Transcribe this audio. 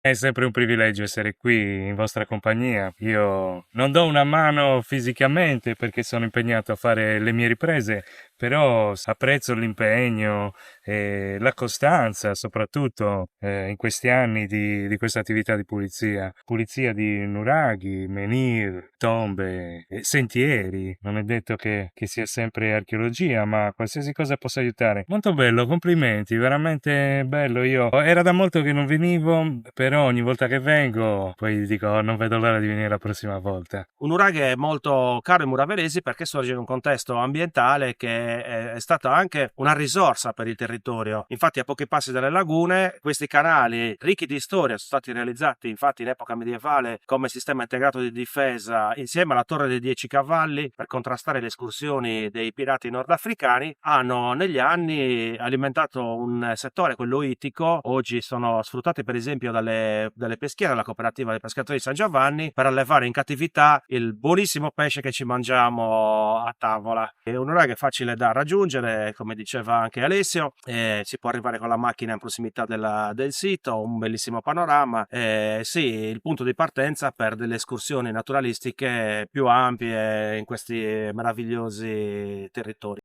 È sempre un privilegio essere qui in vostra compagnia. Io non do una mano fisicamente perché sono impegnato a fare le mie riprese, però apprezzo l'impegno e la costanza, soprattutto in questi anni di questa attività di pulizia. Pulizia di nuraghi, menhir, tombe, sentieri. Non è detto che sia sempre archeologia, ma qualsiasi cosa possa aiutare. Molto bello, complimenti, veramente bello. Io era da molto che non venivo, però ogni volta che vengo poi dico "Oh, non vedo l'ora di venire la prossima volta". Un nuraghe è molto caro ai muraveresi perché sorge in un contesto ambientale che è stata anche una risorsa per il territorio. Infatti, a pochi passi dalle lagune, questi canali ricchi di storia sono stati realizzati infatti in epoca medievale come sistema integrato di difesa insieme alla Torre dei 10 Cavalli per contrastare le escursioni dei pirati nordafricani. Hanno negli anni alimentato un settore, quello ittico. Oggi sono sfruttati per esempio dalle peschiere, la cooperativa dei pescatori di San Giovanni, per allevare in cattività il buonissimo pesce che ci mangiamo a tavola. È un nuraghe facile da raggiungere, come diceva anche Alessio, si può arrivare con la macchina in prossimità del sito, un bellissimo panorama. Sì, il punto di partenza per delle escursioni naturalistiche più ampie in questi meravigliosi territori.